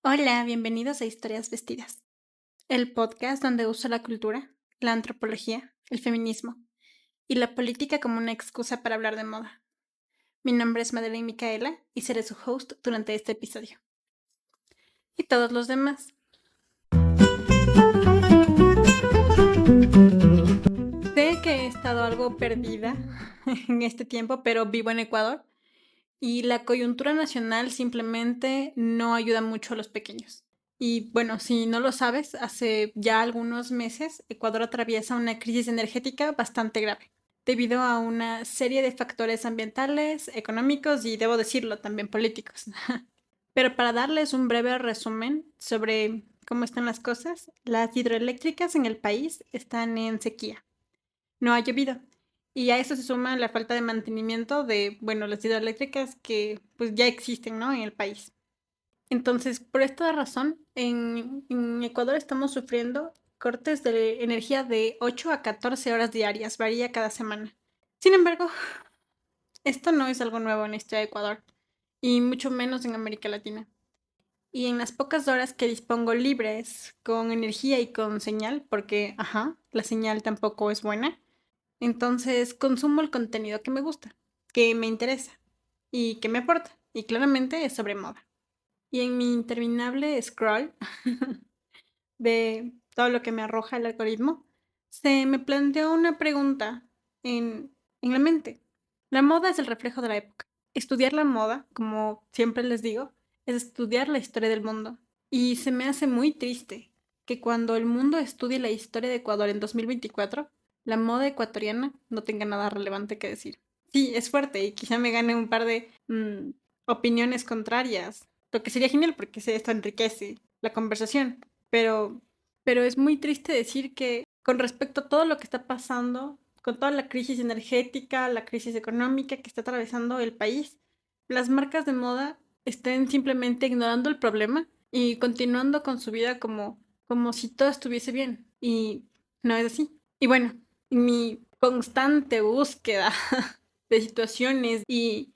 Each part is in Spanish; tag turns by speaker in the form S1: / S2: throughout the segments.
S1: Hola, bienvenidos a Historias Vestidas, el podcast donde uso la cultura, la antropología, el feminismo y la política como una excusa para hablar de moda. Mi nombre es Madeleine Micaela y seré su host durante este episodio. Y todos los demás. Sé que he estado algo perdida en este tiempo, pero vivo en Ecuador y la coyuntura nacional simplemente no ayuda mucho a los pequeños. Y bueno, si no lo sabes, hace ya algunos meses Ecuador atraviesa una crisis energética bastante grave, debido a una serie de factores ambientales, económicos y, debo decirlo, también políticos. Pero para darles un breve resumen sobre cómo están las cosas, las hidroeléctricas en el país están en sequía. No ha llovido. Y a eso se suma la falta de mantenimiento de, bueno, las hidroeléctricas que pues ya existen, ¿no? En el país. Entonces, por esta razón, en Ecuador estamos sufriendo cortes de energía de 8 a 14 horas diarias, varía cada semana. Sin embargo, esto no es algo nuevo en la historia de Ecuador, y mucho menos en América Latina. Y en las pocas horas que dispongo libres, con energía y con señal, porque, la señal tampoco es buena, entonces consumo el contenido que me gusta, que me interesa y que me aporta. Y claramente es sobre moda. Y en mi interminable scroll de todo lo que me arroja el algoritmo, se me planteó una pregunta en la mente. La moda es el reflejo de la época. Estudiar la moda, como siempre les digo, es estudiar la historia del mundo. Y se me hace muy triste que cuando el mundo estudie la historia de Ecuador en 2024, la moda ecuatoriana no tenga nada relevante que decir. Sí, es fuerte y quizá me gane un par de opiniones contrarias, lo que sería genial porque esto enriquece la conversación. Pero, pero es muy triste decir que con respecto a todo lo que está pasando, con toda la crisis energética, la crisis económica que está atravesando el país, las marcas de moda estén simplemente ignorando el problema y continuando con su vida como si todo estuviese bien. Y no es así. Y bueno, en mi constante búsqueda de situaciones y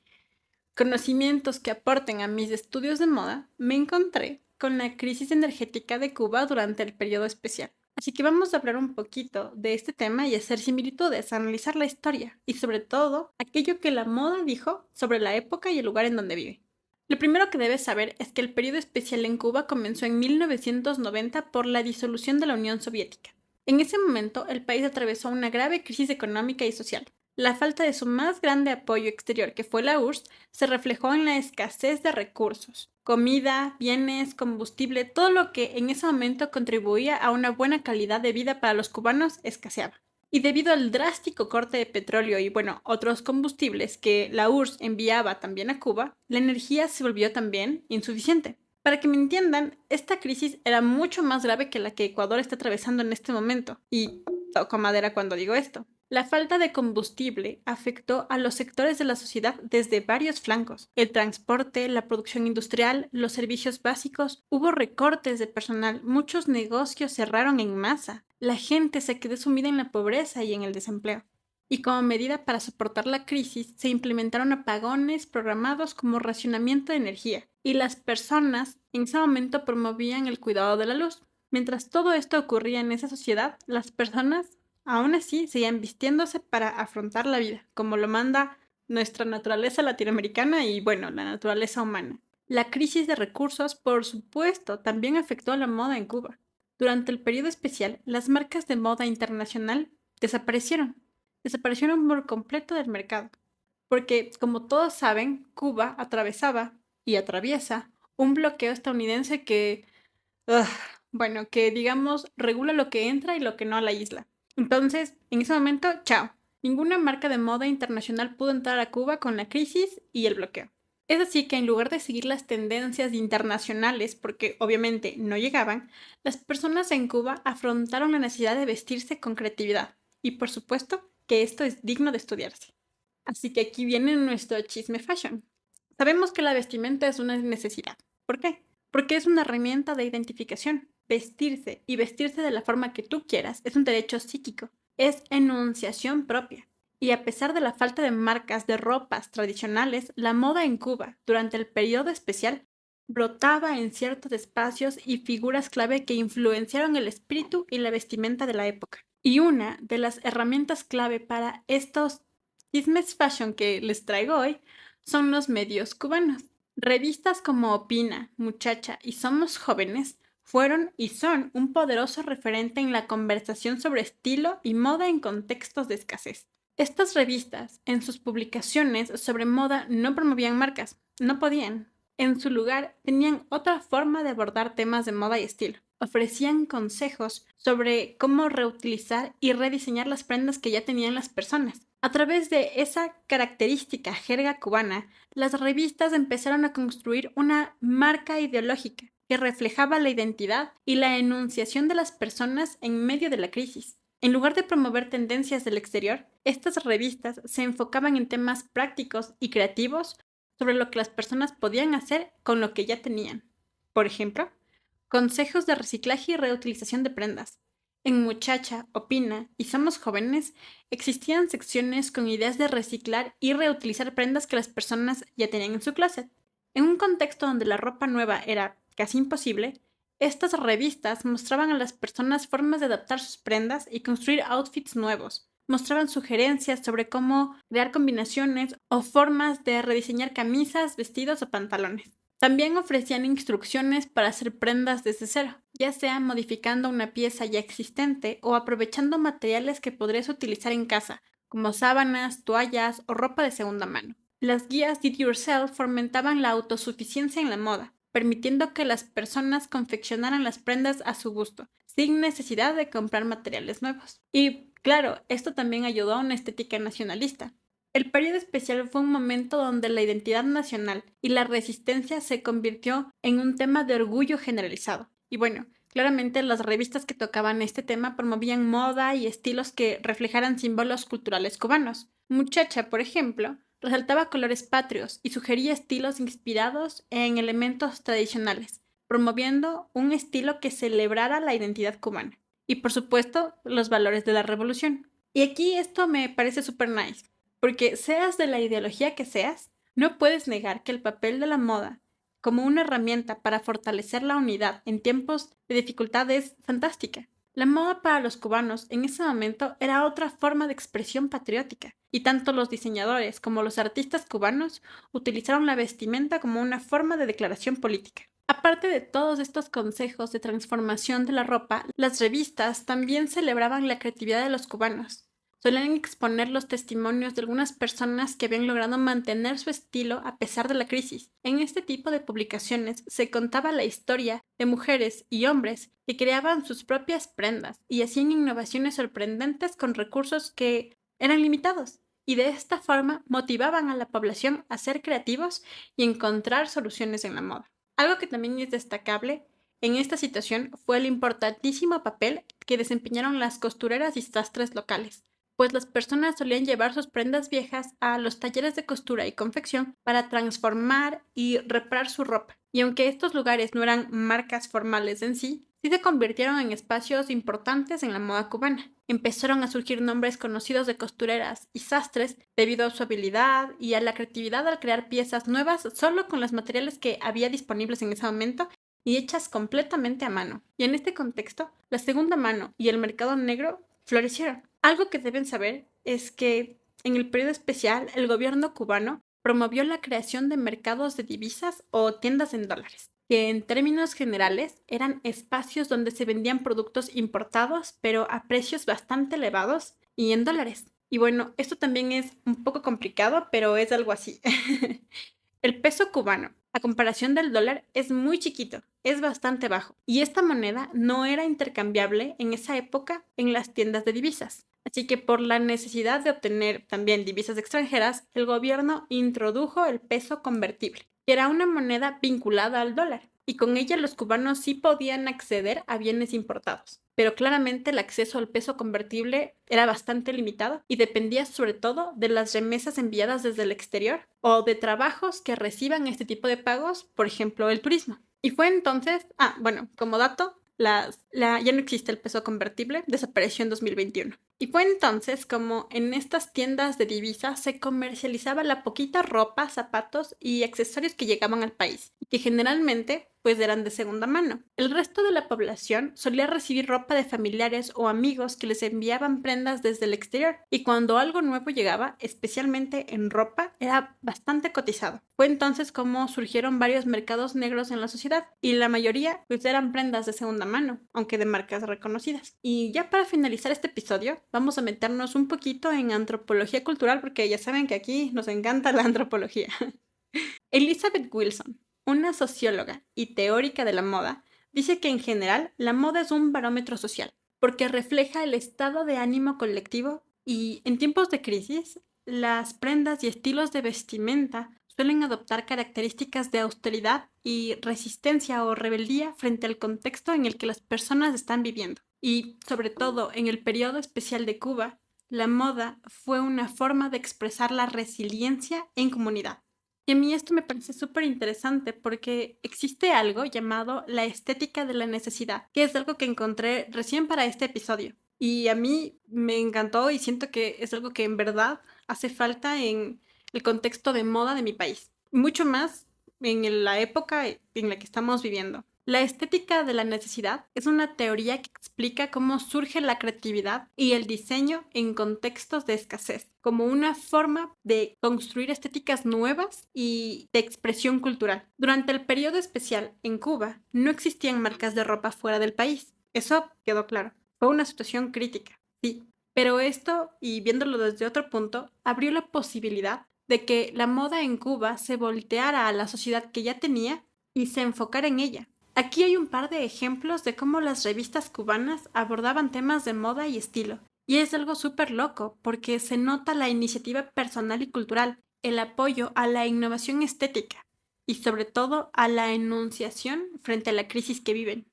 S1: conocimientos que aporten a mis estudios de moda, me encontré con la crisis energética de Cuba durante el periodo especial. Así que vamos a hablar un poquito de este tema y hacer similitudes, analizar la historia y sobre todo aquello que la moda dijo sobre la época y el lugar en donde vive. Lo primero que debes saber es que el periodo especial en Cuba comenzó en 1990 por la disolución de la Unión Soviética. En ese momento, el país atravesó una grave crisis económica y social. La falta de su más grande apoyo exterior, que fue la URSS, se reflejó en la escasez de recursos, comida, bienes, combustible, todo lo que en ese momento contribuía a una buena calidad de vida para los cubanos escaseaba. Y debido al drástico corte de petróleo y, bueno, otros combustibles que la URSS enviaba también a Cuba, la energía se volvió también insuficiente. Para que me entiendan, esta crisis era mucho más grave que la que Ecuador está atravesando en este momento. Y toco madera cuando digo esto. La falta de combustible afectó a los sectores de la sociedad desde varios flancos. El transporte, la producción industrial, los servicios básicos, hubo recortes de personal, muchos negocios cerraron en masa. La gente se quedó sumida en la pobreza y en el desempleo. Y como medida para soportar la crisis, se implementaron apagones programados como racionamiento de energía, y las personas en ese momento promovían el cuidado de la luz. Mientras todo esto ocurría en esa sociedad, las personas aún así seguían vistiéndose para afrontar la vida, como lo manda nuestra naturaleza latinoamericana y, bueno, la naturaleza humana. La crisis de recursos, por supuesto, también afectó a la moda en Cuba. Durante el periodo especial, las marcas de moda internacional desaparecieron. Desaparecieron por completo del mercado. Porque, como todos saben, Cuba atravesaba y atraviesa un bloqueo estadounidense que, ugh, bueno, que digamos regula lo que entra y lo que no a la isla. Entonces, en ese momento, chao. Ninguna marca de moda internacional pudo entrar a Cuba con la crisis y el bloqueo. Es así que en lugar de seguir las tendencias internacionales, porque obviamente no llegaban, las personas en Cuba afrontaron la necesidad de vestirse con creatividad. Y por supuesto que esto es digno de estudiarse. Así que aquí viene nuestro chisme fashion. Sabemos que la vestimenta es una necesidad. ¿Por qué? Porque es una herramienta de identificación. Vestirse y vestirse de la forma que tú quieras es un derecho psíquico. Es enunciación propia. Y a pesar de la falta de marcas de ropas tradicionales, la moda en Cuba durante el periodo especial brotaba en ciertos espacios y figuras clave que influenciaron el espíritu y la vestimenta de la época. Y una de las herramientas clave para estos chismes fashion que les traigo hoy son los medios cubanos. Revistas como Opina, Muchacha y Somos Jóvenes fueron y son un poderoso referente en la conversación sobre estilo y moda en contextos de escasez. Estas revistas, en sus publicaciones sobre moda, no promovían marcas, no podían. En su lugar, tenían otra forma de abordar temas de moda y estilo. Ofrecían consejos sobre cómo reutilizar y rediseñar las prendas que ya tenían las personas. A través de esa característica jerga cubana, las revistas empezaron a construir una marca ideológica que reflejaba la identidad y la enunciación de las personas en medio de la crisis. En lugar de promover tendencias del exterior, estas revistas se enfocaban en temas prácticos y creativos sobre lo que las personas podían hacer con lo que ya tenían. Por ejemplo, consejos de reciclaje y reutilización de prendas. En Muchacha, Opina y Somos Jóvenes existían secciones con ideas de reciclar y reutilizar prendas que las personas ya tenían en su closet. En un contexto donde la ropa nueva era casi imposible, estas revistas mostraban a las personas formas de adaptar sus prendas y construir outfits nuevos. Mostraban sugerencias sobre cómo crear combinaciones o formas de rediseñar camisas, vestidos o pantalones. También ofrecían instrucciones para hacer prendas desde cero, ya sea modificando una pieza ya existente o aprovechando materiales que podrías utilizar en casa, como sábanas, toallas o ropa de segunda mano. Las guías Did Yourself fomentaban la autosuficiencia en la moda, permitiendo que las personas confeccionaran las prendas a su gusto, sin necesidad de comprar materiales nuevos. Y claro, esto también ayudó a una estética nacionalista. El periodo especial fue un momento donde la identidad nacional y la resistencia se convirtió en un tema de orgullo generalizado. Y bueno, claramente las revistas que tocaban este tema promovían moda y estilos que reflejaran símbolos culturales cubanos. Muchacha, por ejemplo, resaltaba colores patrios y sugería estilos inspirados en elementos tradicionales, promoviendo un estilo que celebrara la identidad cubana y, por supuesto, los valores de la revolución. Y aquí esto me parece súper nice, porque seas de la ideología que seas, no puedes negar que el papel de la moda como una herramienta para fortalecer la unidad en tiempos de dificultad es fantástica. La moda para los cubanos en ese momento era otra forma de expresión patriótica, y tanto los diseñadores como los artistas cubanos utilizaron la vestimenta como una forma de declaración política. Aparte de todos estos consejos de transformación de la ropa, las revistas también celebraban la creatividad de los cubanos. Solían exponer los testimonios de algunas personas que habían logrado mantener su estilo a pesar de la crisis. En este tipo de publicaciones se contaba la historia de mujeres y hombres que creaban sus propias prendas y hacían innovaciones sorprendentes con recursos que eran limitados. Y de esta forma motivaban a la población a ser creativos y encontrar soluciones en la moda. Algo que también es destacable en esta situación fue el importantísimo papel que desempeñaron las costureras y sastres locales, pues las personas solían llevar sus prendas viejas a los talleres de costura y confección para transformar y reparar su ropa. Y aunque estos lugares no eran marcas formales en sí, sí se convirtieron en espacios importantes en la moda cubana. Empezaron a surgir nombres conocidos de costureras y sastres debido a su habilidad y a la creatividad al crear piezas nuevas solo con los materiales que había disponibles en ese momento y hechas completamente a mano. Y en este contexto, la segunda mano y el mercado negro florecieron. Algo que deben saber es que en el periodo especial el gobierno cubano promovió la creación de mercados de divisas o tiendas en dólares, que en términos generales eran espacios donde se vendían productos importados pero a precios bastante elevados y en dólares. Y bueno, esto también es un poco complicado, pero es algo así. El peso cubano, a comparación del dólar, es muy chiquito, es bastante bajo, y esta moneda no era intercambiable en esa época en las tiendas de divisas. Así que por la necesidad de obtener también divisas extranjeras, el gobierno introdujo el peso convertible, que era una moneda vinculada al dólar, y con ella los cubanos sí podían acceder a bienes importados. Pero claramente el acceso al peso convertible era bastante limitado y dependía sobre todo de las remesas enviadas desde el exterior o de trabajos que reciban este tipo de pagos, por ejemplo, el turismo. Y fue entonces, bueno, como dato, ya no existe el peso convertible, desapareció en 2021. Y fue entonces como en estas tiendas de divisas se comercializaba la poquita ropa, zapatos y accesorios que llegaban al país, y que generalmente pues eran de segunda mano. El resto de la población solía recibir ropa de familiares o amigos que les enviaban prendas desde el exterior, y cuando algo nuevo llegaba, especialmente en ropa, era bastante cotizado. Fue entonces como surgieron varios mercados negros en la sociedad, y la mayoría pues eran prendas de segunda mano, aunque de marcas reconocidas. Y ya para finalizar este episodio, vamos a meternos un poquito en antropología cultural, porque ya saben que aquí nos encanta la antropología. Elizabeth Wilson, una socióloga y teórica de la moda, dice que en general la moda es un barómetro social, porque refleja el estado de ánimo colectivo y en tiempos de crisis, las prendas y estilos de vestimenta suelen adoptar características de austeridad y resistencia o rebeldía frente al contexto en el que las personas están viviendo. Y sobre todo en el periodo especial de Cuba, la moda fue una forma de expresar la resiliencia en comunidad. Y a mí esto me parece súper interesante porque existe algo llamado la estética de la necesidad, que es algo que encontré recién para este episodio. Y a mí me encantó y siento que es algo que en verdad hace falta en el contexto de moda de mi país. Mucho más en la época en la que estamos viviendo. La estética de la necesidad es una teoría que explica cómo surge la creatividad y el diseño en contextos de escasez, como una forma de construir estéticas nuevas y de expresión cultural. Durante el periodo especial en Cuba, no existían marcas de ropa fuera del país. Eso quedó claro. Fue una situación crítica, sí. Pero esto, y viéndolo desde otro punto, abrió la posibilidad de que la moda en Cuba se volteara a la sociedad que ya tenía y se enfocara en ella. Aquí hay un par de ejemplos de cómo las revistas cubanas abordaban temas de moda y estilo. Y es algo súper loco, porque se nota la iniciativa personal y cultural, el apoyo a la innovación estética y sobre todo a la enunciación frente a la crisis que viven.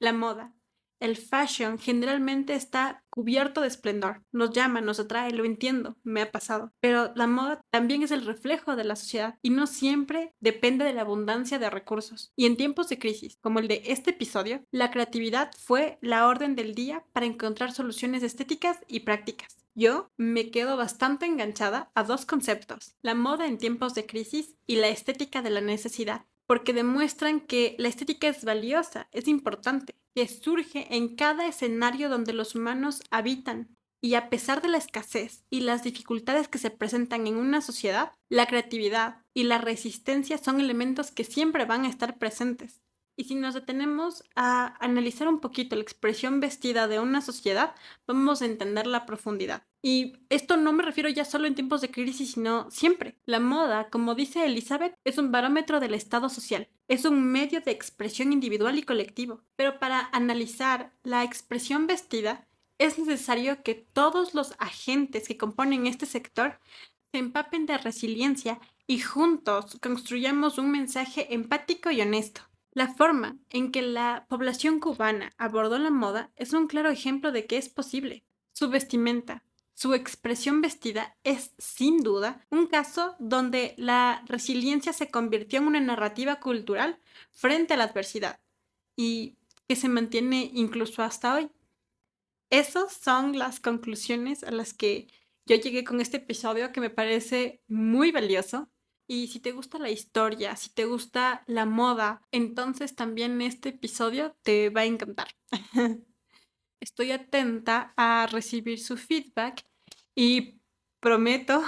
S1: La moda. El fashion generalmente está cubierto de esplendor. Nos llama, nos atrae, lo entiendo, me ha pasado. Pero la moda también es el reflejo de la sociedad y no siempre depende de la abundancia de recursos. Y en tiempos de crisis, como el de este episodio, la creatividad fue la orden del día para encontrar soluciones estéticas y prácticas. Yo me quedo bastante enganchada a dos conceptos, la moda en tiempos de crisis y la estética de la necesidad, porque demuestran que la estética es valiosa, es importante, que surge en cada escenario donde los humanos habitan. Y a pesar de la escasez y las dificultades que se presentan en una sociedad, la creatividad y la resistencia son elementos que siempre van a estar presentes. Y si nos detenemos a analizar un poquito la expresión vestida de una sociedad, vamos a entender la profundidad. Y esto no me refiero ya solo en tiempos de crisis, sino siempre. La moda, como dice Elizabeth, es un barómetro del estado social. Es un medio de expresión individual y colectivo. Pero para analizar la expresión vestida, es necesario que todos los agentes que componen este sector se empapen de resiliencia y juntos construyamos un mensaje empático y honesto. La forma en que la población cubana abordó la moda es un claro ejemplo de que es posible. Su vestimenta, su expresión vestida es, sin duda, un caso donde la resiliencia se convirtió en una narrativa cultural frente a la adversidad y que se mantiene incluso hasta hoy. Esas son las conclusiones a las que yo llegué con este episodio que me parece muy valioso. Y si te gusta la historia, si te gusta la moda, entonces también este episodio te va a encantar. Estoy atenta a recibir su feedback y prometo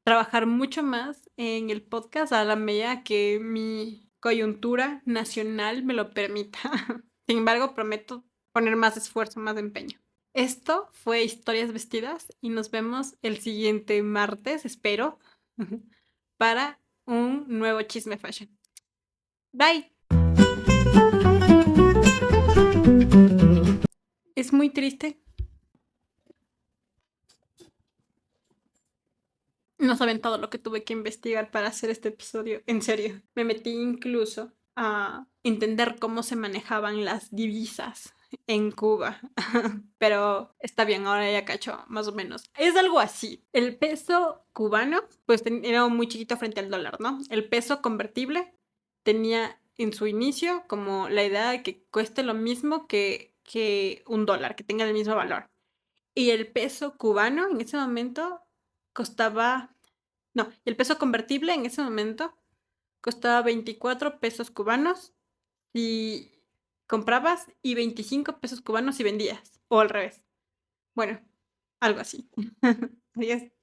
S1: trabajar mucho más en el podcast a la medida que mi coyuntura nacional me lo permita. Sin embargo, prometo poner más esfuerzo, más empeño. Esto fue Historias Vestidas y nos vemos el siguiente martes, espero, para un nuevo Chisme Fashion. Bye. Es muy triste. No saben todo lo que tuve que investigar para hacer este episodio. En serio, me metí incluso a entender cómo se manejaban las divisas en Cuba. Pero está bien, ahora ya cacho, más o menos. Es algo así. El peso cubano, pues era muy chiquito frente al dólar, ¿no? El peso convertible tenía en su inicio como la idea de que cueste lo mismo que un dólar, que tenga el mismo valor. Y el peso cubano en ese momento costaba no, el peso convertible en ese momento costaba 24 pesos cubanos si comprabas y 25 pesos cubanos si vendías, o al revés. Bueno, algo así. Así es.